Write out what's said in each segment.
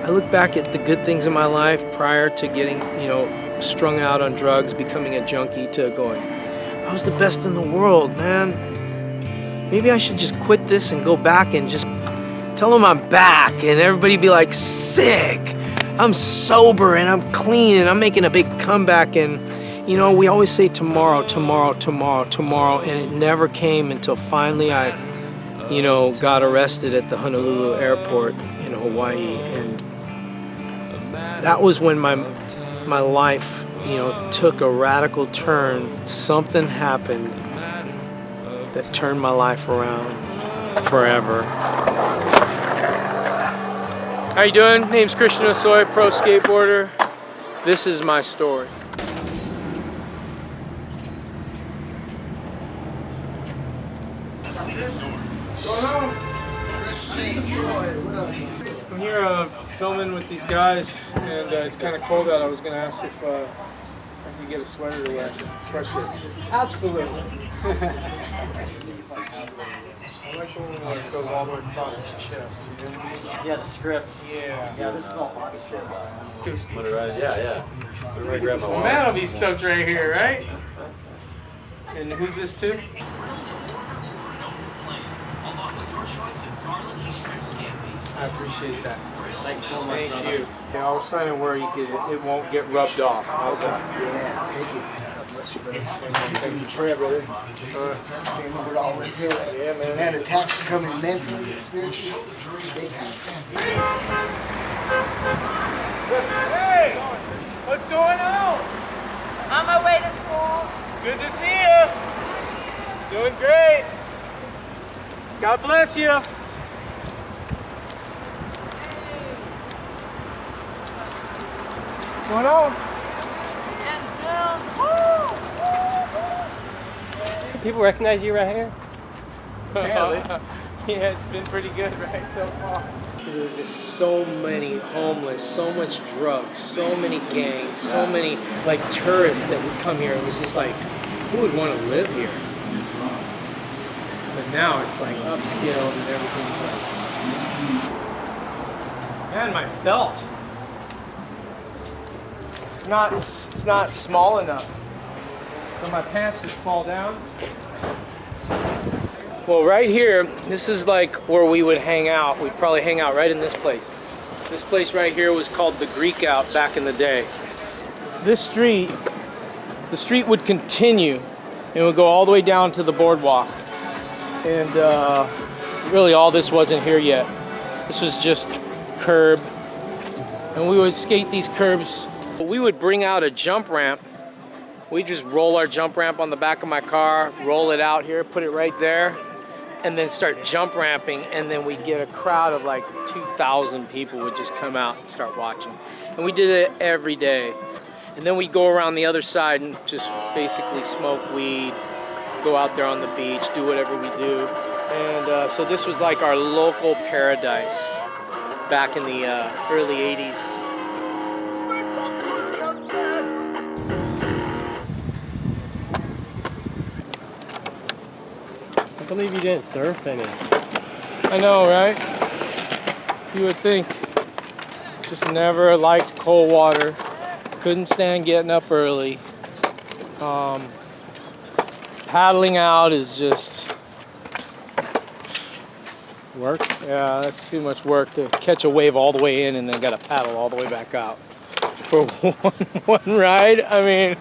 I look back at the good things in my life prior to getting, you know, strung out on drugs, becoming a junkie, to going, I was the best in the world, man. Maybe I should just quit this and go back and just tell them I'm back, and everybody be like, sick. I'm sober and I'm clean and I'm making a big comeback. And you know, we always say tomorrow, tomorrow, tomorrow, tomorrow, and it never came until finally I, you know, got arrested at the Honolulu airport in Hawaii. And that was when my life, you know, took a radical turn. Something happened that turned my life around forever. How you doing? Name's Cristian Hosoi, pro skateboarder. This is my story. I'm here filming with these guys, and it's kind of cold out. I was going to ask if I could get a sweater to wear. Crush it. Absolutely. I like the one that goes all the way across the chest. You know? Yeah, the scripts. Yeah. Yeah, this is all body shit. Yeah. The man will be stoked right here, right? And who's this to? I appreciate that. Thanks so much. Thank you. Yeah, I'll sign it where you get it won't get rubbed off. How's that? Yeah, thank you. God bless you, brother. Thank you. Pray, brother. Stay in the word always here. Yeah, man. Man, attacks coming mentally, spiritually. Big time. Hey! What's going on? On my way to school. Good to see you. Doing great. God bless you. What's going on? People recognize you right here? Apparently. Yeah, it's been pretty good, right, so far. There's just so many homeless, so much drugs, so many gangs, so many like tourists that would come here. It was just like, who would want to live here? But now it's like upscale and everything's like, man, my belt. It's not small enough. So my pants just fall down. Well, right here, this is like where we would hang out. We'd probably hang out right in this place. This place right here was called the Greek Out back in the day. This street, the street would continue and would go all the way down to the boardwalk. And really all this wasn't here yet. This was just curb. And we would skate these curbs. We would bring out a jump ramp. We'd just roll our jump ramp on the back of my car, roll it out here, put it right there, and then start jump ramping, and then we'd get a crowd of like 2,000 people would just come out and start watching. And we did it every day. And then we'd go around the other side and just basically smoke weed, go out there on the beach, do whatever we do. And so this was like our local paradise back in the early 80s. I believe you didn't surf any. I know, right? You would think. Just never liked cold water. Couldn't stand getting up early. Paddling out is just Work? yeah, that's too much work to catch a wave all the way in and then gotta paddle all the way back out for one ride. I mean,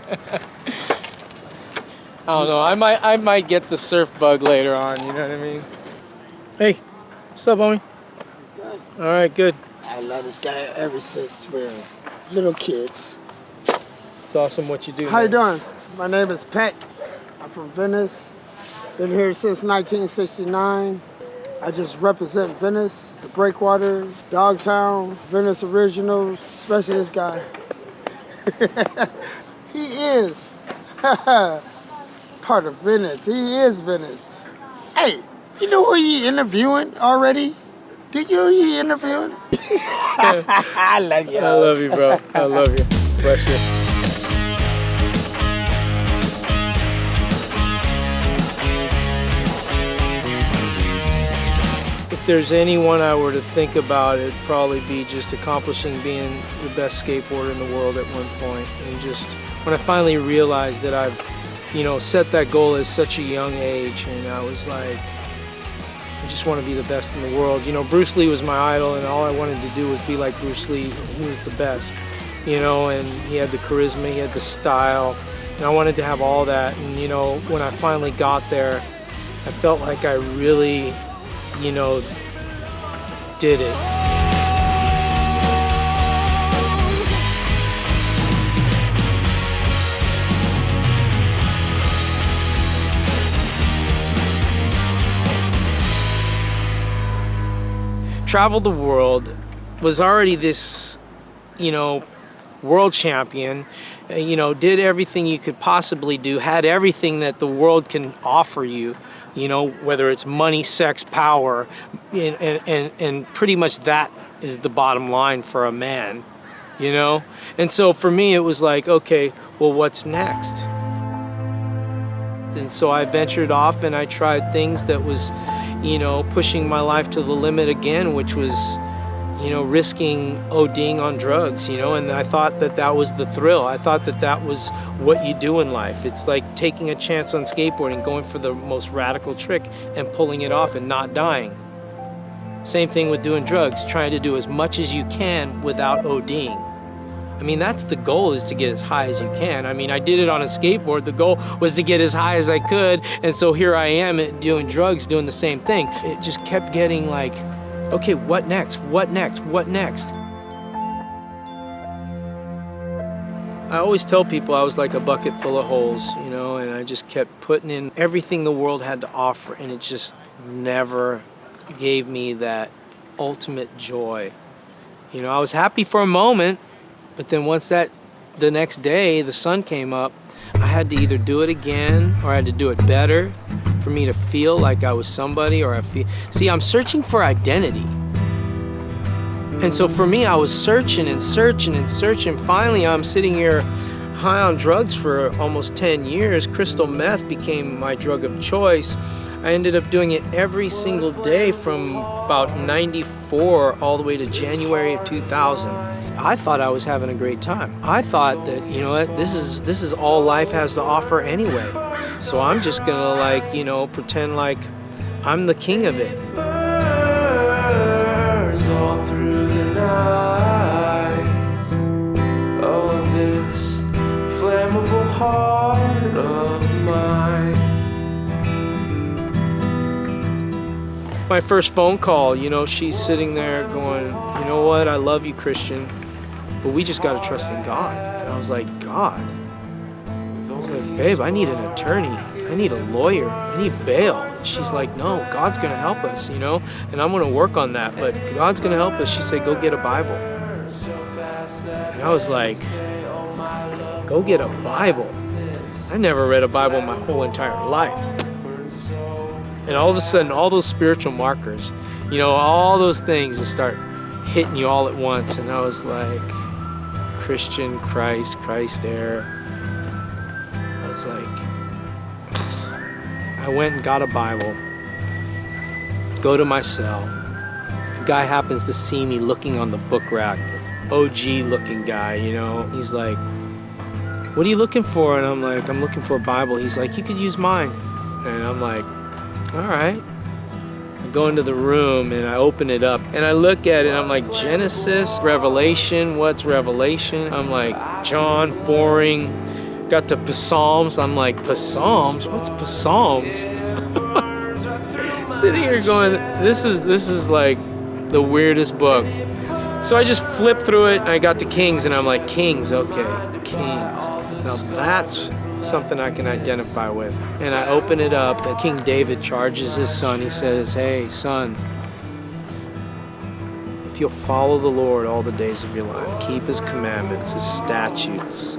I don't know. I might get the surf bug later on. You know what I mean? Hey, what's up, homie? Good. All right, good. I love this guy ever since we're little kids. It's awesome what you do. How you man. doing? My name is Peck. I'm from Venice. Been here since 1969. I just represent Venice, the Breakwater, Dogtown, Venice Originals, especially this guy. He is part of Venice. He is Venice. Hey, you know who you interviewing already? Do you know who you interviewing? I love you. I love you, bro. I love you. Bless you. if there's anyone I were to think about, it'd probably be just accomplishing being the best skateboarder in the world at one point. And just when I finally realized that I've, you know, set that goal at such a young age, and I was like, I just want to be the best in the world. You know, Bruce Lee was my idol, and all I wanted to do was be like Bruce Lee. He was the best, you know, and he had the charisma, he had the style, and I wanted to have all that. And, you know, when I finally got there, I felt like I really, you know, did it. Traveled the world, was already this, you know, world champion, you know, did everything you could possibly do, had everything that the world can offer you, you know, whether it's money, sex, power, and pretty much that is the bottom line for a man, you know? And so for me, it was like, okay, well, what's next? And so I ventured off and I tried things that was, you know, pushing my life to the limit again, which was, you know, risking ODing on drugs, you know, and I thought that that was the thrill. I thought that that was what you do in life. It's like taking a chance on skateboarding, going for the most radical trick and pulling it off and not dying. Same thing with doing drugs, trying to do as much as you can without ODing. I mean, that's the goal, is to get as high as you can. I mean, I did it on a skateboard. The goal was to get as high as I could. And so here I am doing drugs, doing the same thing. It just kept getting like, okay, what next? What next? What next? I always tell people I was like a bucket full of holes, you know, and I just kept putting in everything the world had to offer, and it just never gave me that ultimate joy. You know, I was happy for a moment, but then once the next day the sun came up, I had to either do it again or I had to do it better for me to feel like I was somebody, or see, I'm searching for identity. And so for me, I was searching and searching and searching. Finally, I'm sitting here high on drugs for almost 10 years. Crystal meth became my drug of choice. I ended up doing it every single day from about 94 all the way to January of 2000. I thought I was having a great time. I thought that, you know what, this is all life has to offer anyway. So I'm just gonna, like, you know, pretend like I'm the king of it. Burns all through the night. Oh, this flammable heart of mine. My first phone call, you know, she's sitting there going, you know what, I love you, Christian, but we just gotta trust in God. And I was like, God? I was like, babe, I need an attorney. I need a lawyer. I need bail. And she's like, no, God's gonna help us, you know, and I'm gonna work on that, but God's gonna help us. She said, go get a Bible. And I was like, go get a Bible? I never read a Bible in my whole entire life. And all of a sudden, all those spiritual markers, you know, all those things just start hitting you all at once. And I was like, Christian, Christ, Christ air. I was like, I went and got a Bible, go to my cell. A guy happens to see me looking on the book rack, OG looking guy, you know. He's like, what are you looking for? And I'm like, I'm looking for a Bible. He's like, you could use mine. And I'm like, all right. I go into the room and I open it up and I look at it and I'm like, Genesis, Revelation, what's Revelation? I'm like, John, boring. Got to Psalms. I'm like, Psalms? What's Psalms? Sitting here going, this is like the weirdest book. So I just flipped through it and I got to Kings and I'm like, Kings, okay, Kings. Now that's something I can identify with. And I open it up and King David charges his son. He says, hey, son, if you'll follow the Lord all the days of your life, keep his commandments, his statutes,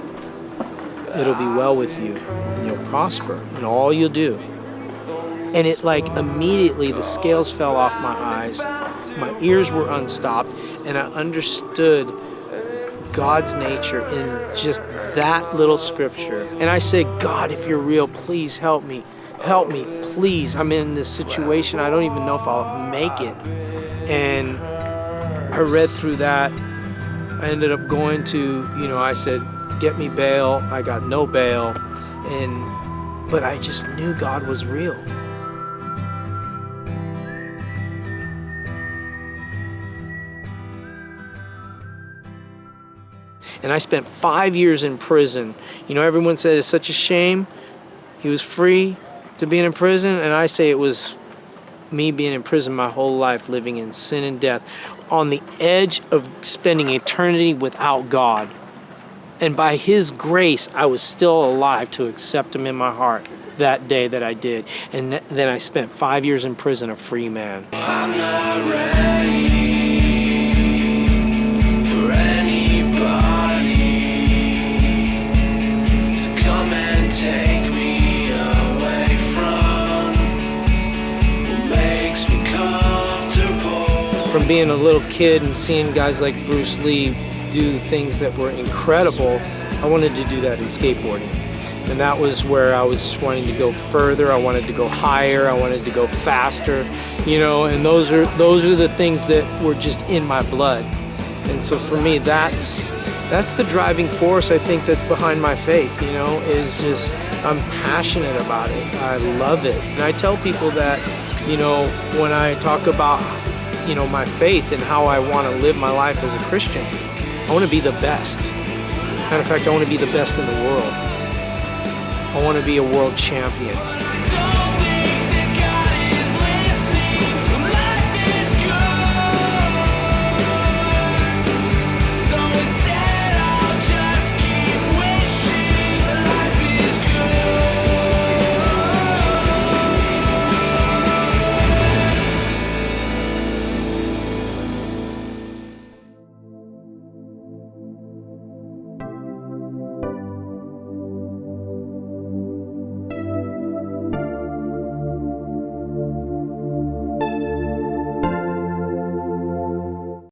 it'll be well with you and you'll prosper in all you'll do. And it, like, immediately the scales fell off my eyes, my ears were unstopped, and I understood God's nature in just that little scripture. And I said, God, if you're real, please help me. help me, please. I'm in this situation. I don't even know if I'll make it. And I read through that. I ended up going to, I said, get me bail. I got no bail. But I just knew God was real. And I spent 5 years in prison. Everyone said it's such a shame. He was free to being in prison, and I say it was me being in prison my whole life, living in sin and death, on the edge of spending eternity without God. And by His grace, I was still alive to accept Him in my heart that day that I did. And then I spent 5 years in prison, a free man. I'm not ready for anybody to come and take me away from what makes me comfortable. From being a little kid and seeing guys like Bruce Lee do things that were incredible, I wanted to do that in skateboarding. And that was where I was just wanting to go further. I wanted to go higher. I wanted to go faster, and those are the things that were just in my blood. And so for me, that's the driving force, I think, that's behind my faith, is just, I'm passionate about it. I love it. And I tell people that, when I talk about, my faith and how I want to live my life as a Christian, I want to be the best. Matter of fact, I want to be the best in the world. I want to be a world champion.